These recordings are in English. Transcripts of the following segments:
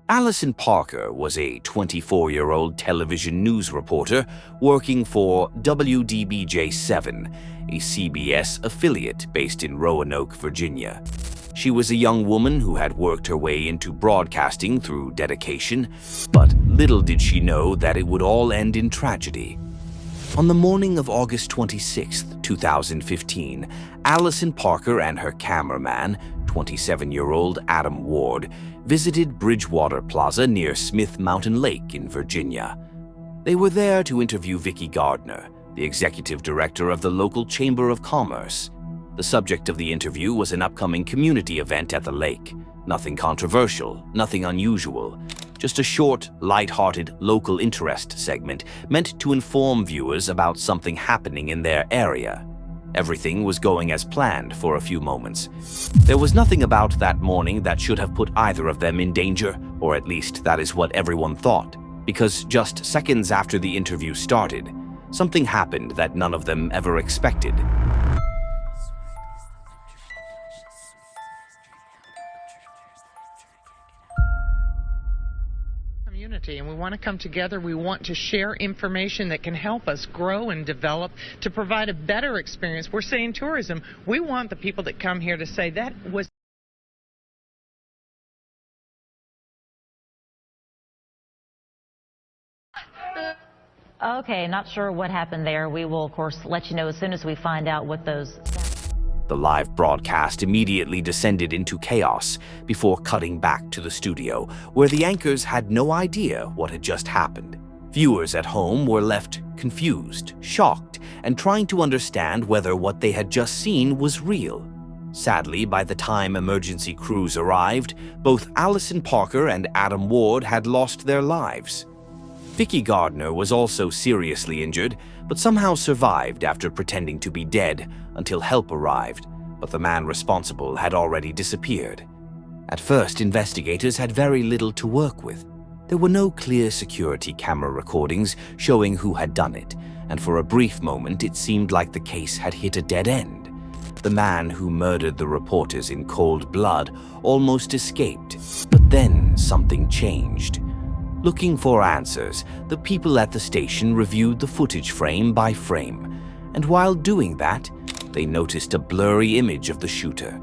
Allison Parker was a 24-year-old television news reporter working for WDBJ-7, a CBS affiliate based in Roanoke, Virginia. She was a young woman who had worked her way into broadcasting through dedication, but little did she know that it would all end in tragedy. On the morning of August 26, 2015, Allison Parker and her cameraman, 27-year-old Adam Ward, visited Bridgewater Plaza near Smith Mountain Lake in Virginia. They were there to interview Vicki Gardner, the executive director of the local Chamber of Commerce. The subject of the interview was an upcoming community event at the lake. Nothing controversial, nothing unusual. Just a short, light-hearted local interest segment meant to inform viewers about something happening in their area. Everything was going as planned for a few moments. There was nothing about that morning that should have put either of them in danger, or at least that is what everyone thought, because just seconds after the interview started, something happened that none of them ever expected. And we want to come together. We want to share information that can help us grow and develop to provide a better experience. We're saying tourism. We want the people that come here to say that was Okay, not sure what happened there. We will, of course, let you know as soon as we find out what those... The live broadcast immediately descended into chaos before cutting back to the studio, where the anchors had no idea what had just happened. Viewers at home were left confused, shocked, and trying to understand whether what they had just seen was real. Sadly, by the time emergency crews arrived, both Allison Parker and Adam Ward had lost their lives. Vicki Gardner was also seriously injured, but somehow survived after pretending to be dead until help arrived, but the man responsible had already disappeared. At first, investigators had very little to work with. There were no clear security camera recordings showing who had done it, and for a brief moment it seemed like the case had hit a dead end. The man who murdered the reporters in cold blood almost escaped, but then something changed. Looking for answers, the people at the station reviewed the footage frame by frame, and while doing that, they noticed a blurry image of the shooter.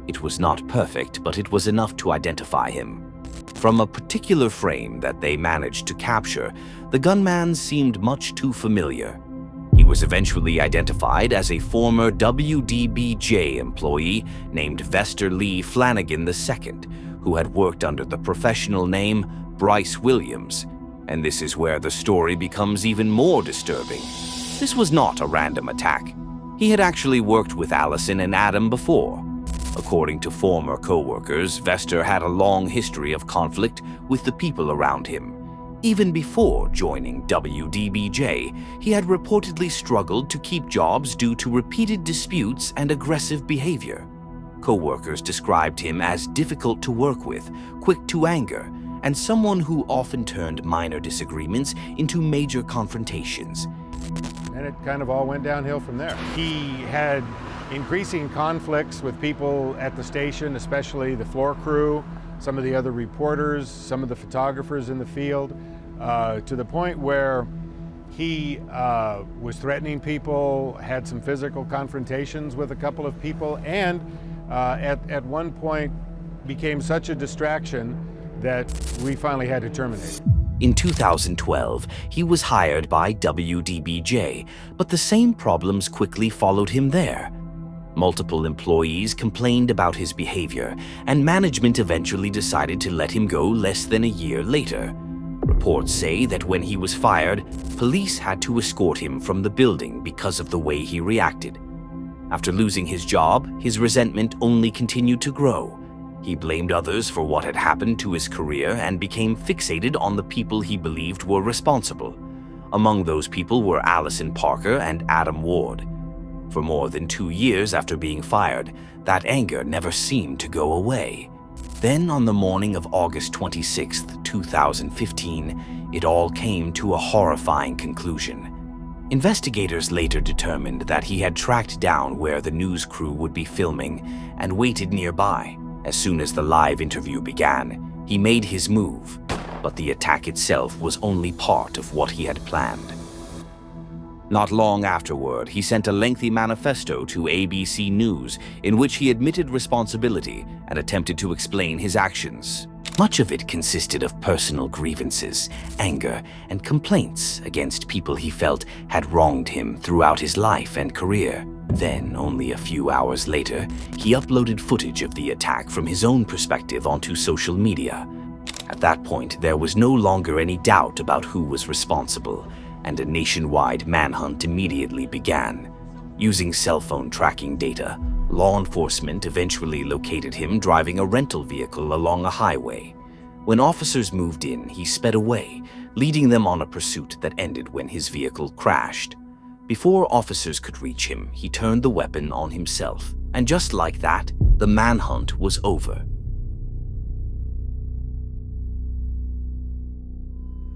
It was not perfect, but it was enough to identify him. From a particular frame that they managed to capture, the gunman seemed much too familiar. He was eventually identified as a former WDBJ employee named Vester Lee Flanagan II, who had worked under the professional name Bryce Williams, and this is where the story becomes even more disturbing. This was not a random attack. He had actually worked with Allison and Adam before. According to former co-workers, Vester had a long history of conflict with the people around him. Even before joining WDBJ, he had reportedly struggled to keep jobs due to repeated disputes and aggressive behavior. Co-workers described him as difficult to work with, quick to anger, and someone who often turned minor disagreements into major confrontations. And it kind of all went downhill from there. He had increasing conflicts with people at the station, especially the floor crew, some of the other reporters, some of the photographers in the field, to the point where he was threatening people, had some physical confrontations with a couple of people, and at one point became such a distraction that we finally had to terminate. In 2012, he was hired by WDBJ, but the same problems quickly followed him there. Multiple employees complained about his behavior, and management eventually decided to let him go less than a year later. Reports say that when he was fired, police had to escort him from the building because of the way he reacted. After losing his job, his resentment only continued to grow. He blamed others for what had happened to his career and became fixated on the people he believed were responsible. Among those people were Allison Parker and Adam Ward. For more than 2 years after being fired, that anger never seemed to go away. Then, on the morning of August 26, 2015, it all came to a horrifying conclusion. Investigators later determined that he had tracked down where the news crew would be filming and waited nearby. As soon as the live interview began, He made his move, but the attack itself was only part of what he had planned. Not long afterward, he sent a lengthy manifesto to ABC News in which he admitted responsibility and attempted to explain his actions. Much of it consisted of personal grievances, anger, and complaints against people he felt had wronged him throughout his life and career. Then, only a few hours later, he uploaded footage of the attack from his own perspective onto social media. At that point, there was no longer any doubt about who was responsible, and a nationwide manhunt immediately began. Using cell phone tracking data, law enforcement eventually located him driving a rental vehicle along a highway. When officers moved in, he sped away, leading them on a pursuit that ended when his vehicle crashed. Before officers could reach him, he turned the weapon on himself, and just like that, the manhunt was over.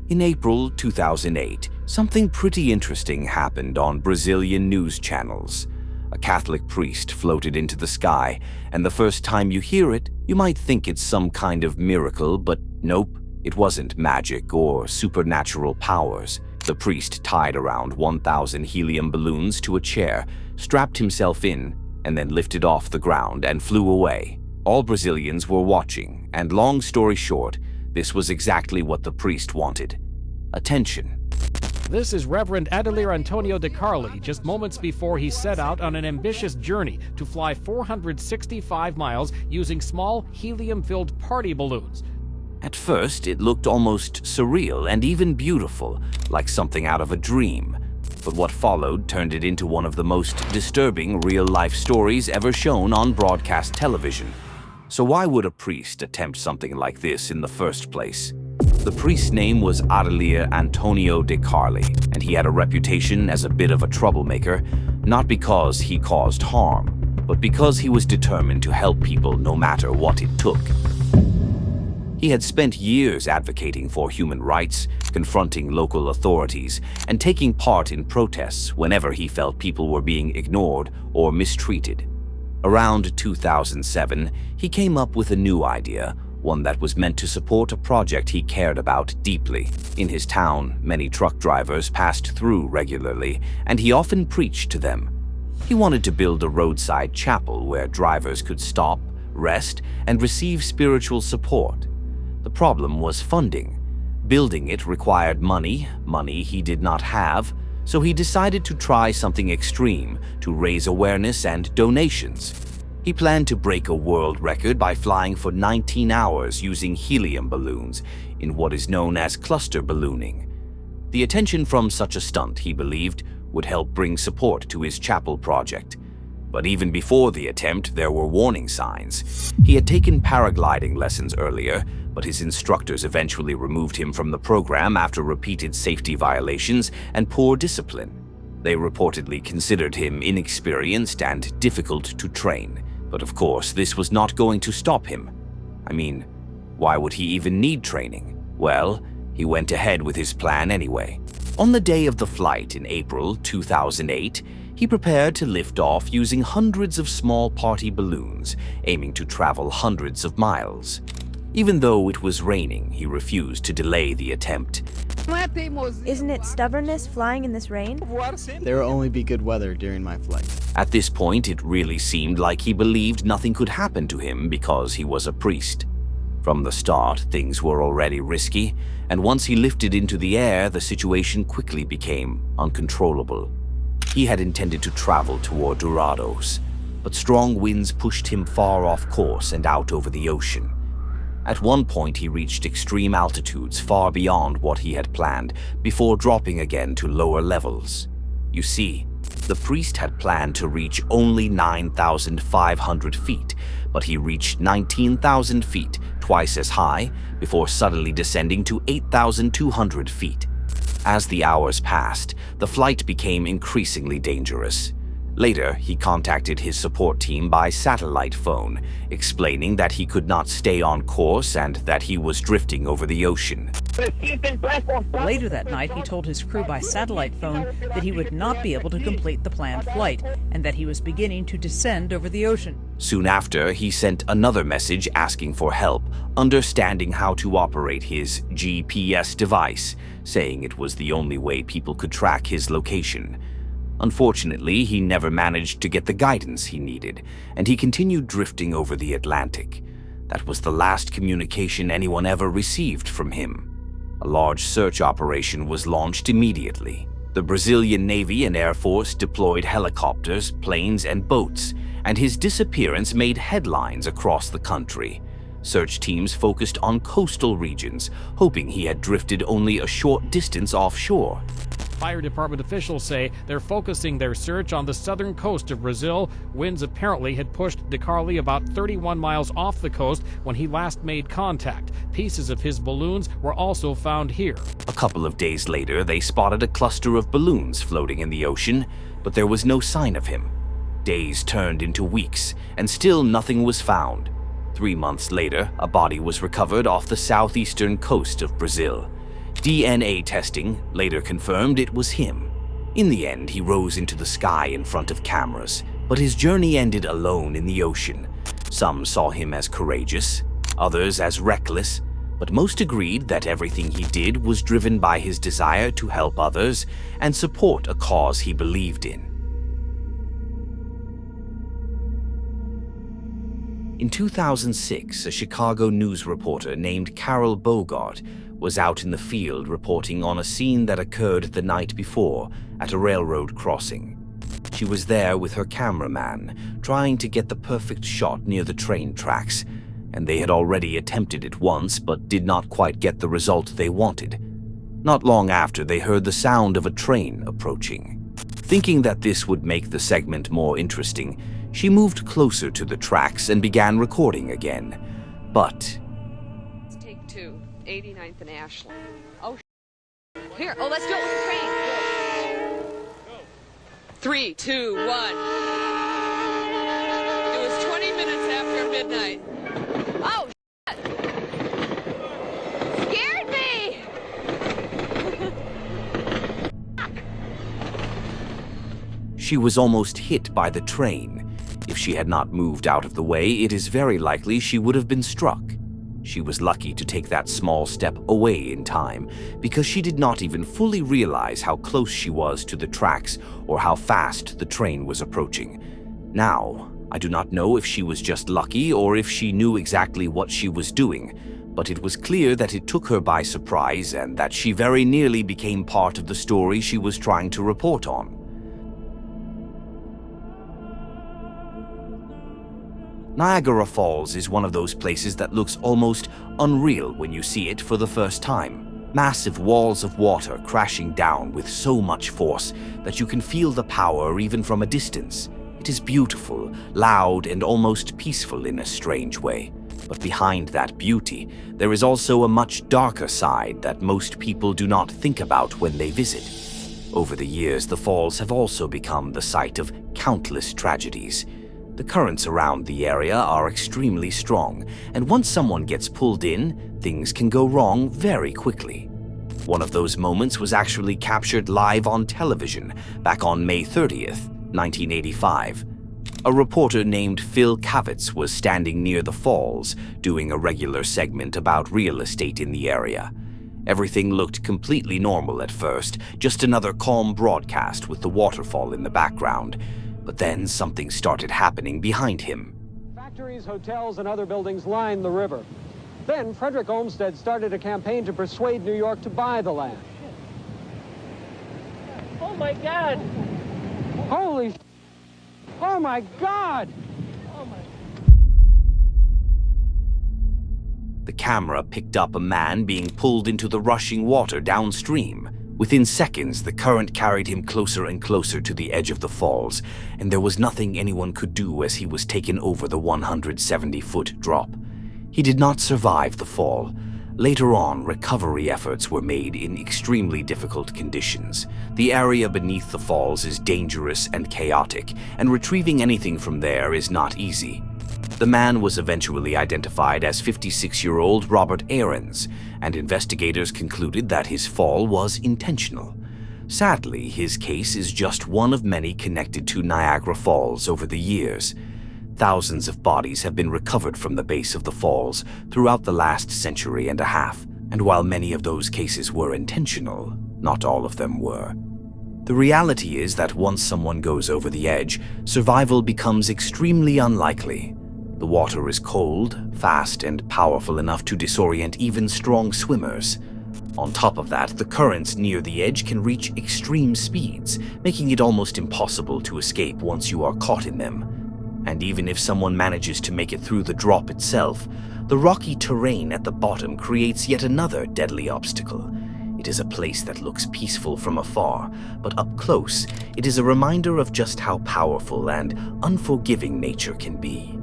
In April 2008, something pretty interesting happened on Brazilian news channels. A Catholic priest floated into the sky, and the first time you hear it, you might think it's some kind of miracle, but nope, it wasn't magic or supernatural powers. The priest tied around 1,000 helium balloons to a chair, strapped himself in, and then lifted off the ground and flew away. All Brazilians were watching, and long story short, this was exactly what the priest wanted: attention. This is Reverend Adelier Antonio de Carli, just moments before he set out on an ambitious journey to fly 465 miles using small helium-filled party balloons. At first, it looked almost surreal and even beautiful, like something out of a dream. But what followed turned it into one of the most disturbing real-life stories ever shown on broadcast television. So why would a priest attempt something like this in the first place? The priest's name was Adelier Antonio de Carli, and he had a reputation as a bit of a troublemaker, not because he caused harm, but because he was determined to help people no matter what it took. He had spent years advocating for human rights, confronting local authorities, and taking part in protests whenever he felt people were being ignored or mistreated. Around 2007, he came up with a new idea, one that was meant to support a project he cared about deeply. In his town, many truck drivers passed through regularly, and he often preached to them. He wanted to build a roadside chapel where drivers could stop, rest, and receive spiritual support. The problem was funding. Building it required money he did not have, so he decided to try something extreme to raise awareness and donations. He planned to break a world record by flying for 19 hours using helium balloons in what is known as cluster ballooning. The attention from such a stunt, he believed, would help bring support to his chapel project. But even before the attempt, there were warning signs. He had taken paragliding lessons earlier, but his instructors eventually removed him from the program after repeated safety violations and poor discipline. They reportedly considered him inexperienced and difficult to train. But of course, this was not going to stop him. I mean, why would he even need training? Well, he went ahead with his plan anyway. On the day of the flight in April 2008, he prepared to lift off using hundreds of small party balloons, aiming to travel hundreds of miles. Even though it was raining, he refused to delay the attempt. Isn't it stubbornness flying in this rain? There will only be good weather during my flight. At this point, it really seemed like he believed nothing could happen to him because he was a priest. From the start, things were already risky, and once he lifted into the air, the situation quickly became uncontrollable. He had intended to travel toward Dourados, but strong winds pushed him far off course and out over the ocean. At one point, he reached extreme altitudes far beyond what he had planned, before dropping again to lower levels. You see, the priest had planned to reach only 9,500 feet, but he reached 19,000 feet, twice as high, before suddenly descending to 8,200 feet. As the hours passed, the flight became increasingly dangerous. Later, he contacted his support team by satellite phone, explaining that he could not stay on course and that he was drifting over the ocean. Later that night, he told his crew by satellite phone that he would not be able to complete the planned flight and that he was beginning to descend over the ocean. Soon after, he sent another message asking for help, understanding how to operate his GPS device, saying it was the only way people could track his location. Unfortunately, he never managed to get the guidance he needed, and he continued drifting over the Atlantic. That was the last communication anyone ever received from him. A large search operation was launched immediately. The Brazilian Navy and Air Force deployed helicopters, planes, and boats, and his disappearance made headlines across the country. Search teams focused on coastal regions, hoping he had drifted only a short distance offshore. Fire department officials say they're focusing their search on the southern coast of Brazil. Winds apparently had pushed DeCarli about 31 miles off the coast when he last made contact. Pieces of his balloons were also found here. A couple of days later, they spotted a cluster of balloons floating in the ocean, but there was no sign of him. Days turned into weeks, and still nothing was found. 3 months later, a body was recovered off the southeastern coast of Brazil. DNA testing later confirmed it was him. In the end, he rose into the sky in front of cameras, but his journey ended alone in the ocean. Some saw him as courageous, others as reckless, but most agreed that everything he did was driven by his desire to help others and support a cause he believed in. In 2006, a Chicago news reporter named Carol Bogart was out in the field reporting on a scene that occurred the night before at a railroad crossing. She was there with her cameraman, trying to get the perfect shot near the train tracks, and they had already attempted it once but did not quite get the result they wanted. Not long after, they heard the sound of a train approaching. Thinking that this would make the segment more interesting, she moved closer to the tracks and began recording again. But Take 2, 89th and Ashland. Oh, here. Oh, let's do it with the train. Go. 3, 2, 1. It was 20 minutes after midnight. Oh, scared me. she was almost hit by the train. If she had not moved out of the way, it is very likely she would have been struck. She was lucky to take that small step away in time, because she did not even fully realize how close she was to the tracks or how fast the train was approaching. Now, I do not know if she was just lucky or if she knew exactly what she was doing, but it was clear that it took her by surprise and that she very nearly became part of the story she was trying to report on. Niagara Falls is one of those places that looks almost unreal when you see it for the first time. Massive walls of water crashing down with so much force that you can feel the power even from a distance. It is beautiful, loud, and almost peaceful in a strange way. But behind that beauty, there is also a much darker side that most people do not think about when they visit. Over the years, the falls have also become the site of countless tragedies. The currents around the area are extremely strong, and once someone gets pulled in, things can go wrong very quickly. One of those moments was actually captured live on television back on May 30th, 1985. A reporter named Phil Kavitz was standing near the falls, doing a regular segment about real estate in the area. Everything looked completely normal at first, just another calm broadcast with the waterfall in the background. But then something started happening behind him. Factories, hotels, and other buildings line the river. Then Frederick Olmsted started a campaign to persuade New York to buy the land. Oh my God! Holy sh**! Oh my God! Oh my... The camera picked up a man being pulled into the rushing water downstream. Within seconds, the current carried him closer and closer to the edge of the falls, and there was nothing anyone could do as he was taken over the 170-foot drop. He did not survive the fall. Later on, recovery efforts were made in extremely difficult conditions. The area beneath the falls is dangerous and chaotic, and retrieving anything from there is not easy. The man was eventually identified as 56-year-old Robert Aarons, and investigators concluded that his fall was intentional. Sadly, his case is just one of many connected to Niagara Falls over the years. Thousands of bodies have been recovered from the base of the falls throughout the last century and a half, and while many of those cases were intentional, not all of them were. The reality is that once someone goes over the edge, survival becomes extremely unlikely. The water is cold, fast, and powerful enough to disorient even strong swimmers. On top of that, the currents near the edge can reach extreme speeds, making it almost impossible to escape once you are caught in them. And even if someone manages to make it through the drop itself, the rocky terrain at the bottom creates yet another deadly obstacle. It is a place that looks peaceful from afar, but up close, it is a reminder of just how powerful and unforgiving nature can be.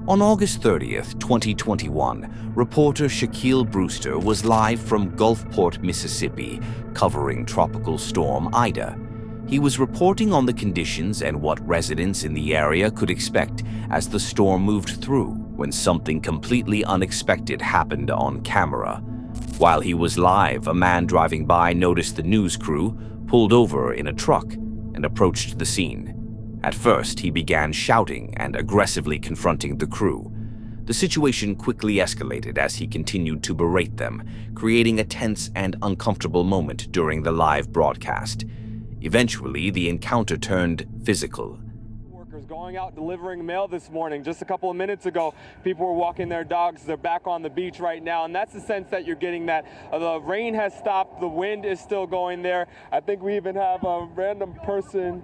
On August 30th, 2021, reporter Shaquille Brewster was live from Gulfport, Mississippi, covering Tropical Storm Ida. He was reporting on the conditions and what residents in the area could expect as the storm moved through, when something completely unexpected happened on camera. While he was live, a man driving by noticed the news crew, pulled over in a truck, and approached the scene. At first, he began shouting and aggressively confronting the crew. The situation quickly escalated as he continued to berate them, creating a tense and uncomfortable moment during the live broadcast. Eventually, the encounter turned physical. Going out delivering mail this morning. Just a couple of minutes ago, people were walking their dogs. They're back on the beach right now, and that's the sense that you're getting, that the rain has stopped, the wind is still going there. I think we even have a random person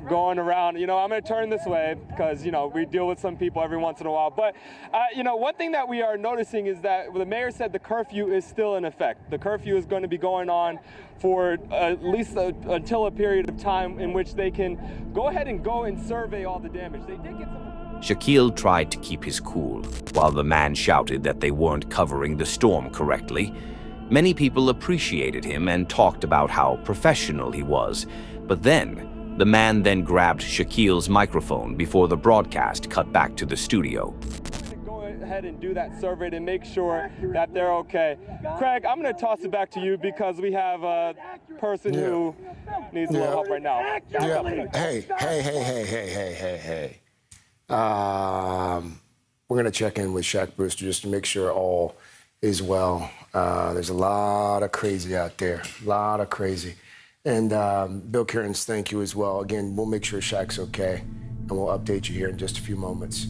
going around. I'm going to turn this way because, we deal with some people every once in a while. But, one thing that we are noticing is that the mayor said the curfew is still in effect. The curfew is going to be going on for at least until a period of time in which they can go ahead and go and survey all the damage. They did get some... Shaquille tried to keep his cool, while the man shouted that they weren't covering the storm correctly. Many people appreciated him and talked about how professional he was, but then, the man then grabbed Shaquille's microphone before the broadcast cut back to the studio. Ahead and do that survey to make sure that they're okay. Craig, I'm going to toss it back to you because we have a person who needs a little help right now. Hey. We're going to check in with Shaq Brewster just to make sure all is well. There's a lot of crazy out there, And Bill Cairns, thank you as well. Again, we'll make sure Shaq's okay, and we'll update you here in just a few moments.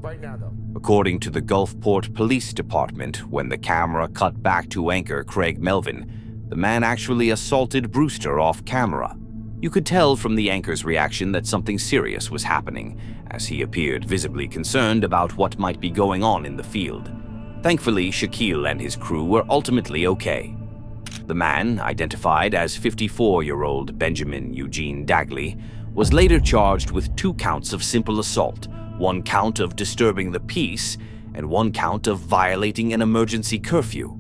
Right now, though. According to the Gulfport Police Department, when the camera cut back to anchor Craig Melvin, the man actually assaulted Brewster off camera. You could tell from the anchor's reaction that something serious was happening, as he appeared visibly concerned about what might be going on in the field. Thankfully, Shaquille and his crew were ultimately okay. The man, identified as 54-year-old Benjamin Eugene Dagley, was later charged with 2 counts of simple assault, 1 count of disturbing the peace, and 1 count of violating an emergency curfew.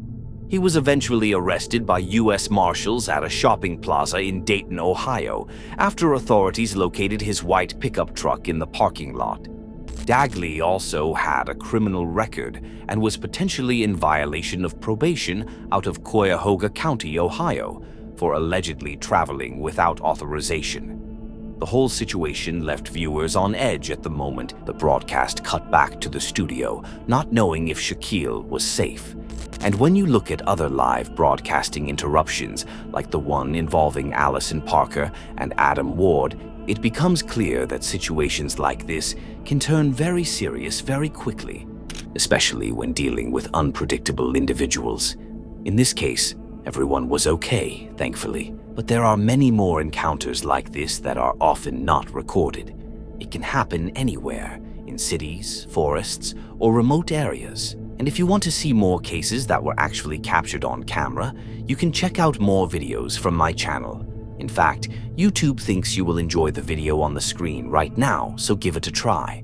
He was eventually arrested by U.S. Marshals at a shopping plaza in Dayton, Ohio, after authorities located his white pickup truck in the parking lot. Dagley also had a criminal record and was potentially in violation of probation out of Cuyahoga County, Ohio, for allegedly traveling without authorization. The whole situation left viewers on edge at the moment the broadcast cut back to the studio, not knowing if Shaquille was safe. And when you look at other live broadcasting interruptions, like the one involving Allison Parker and Adam Ward, it becomes clear that situations like this can turn very serious very quickly, especially when dealing with unpredictable individuals. In this case, everyone was okay, thankfully, but there are many more encounters like this that are often not recorded. It can happen anywhere, in cities, forests, or remote areas. And if you want to see more cases that were actually captured on camera, you can check out more videos from my channel. In fact, YouTube thinks you will enjoy the video on the screen right now, so give it a try.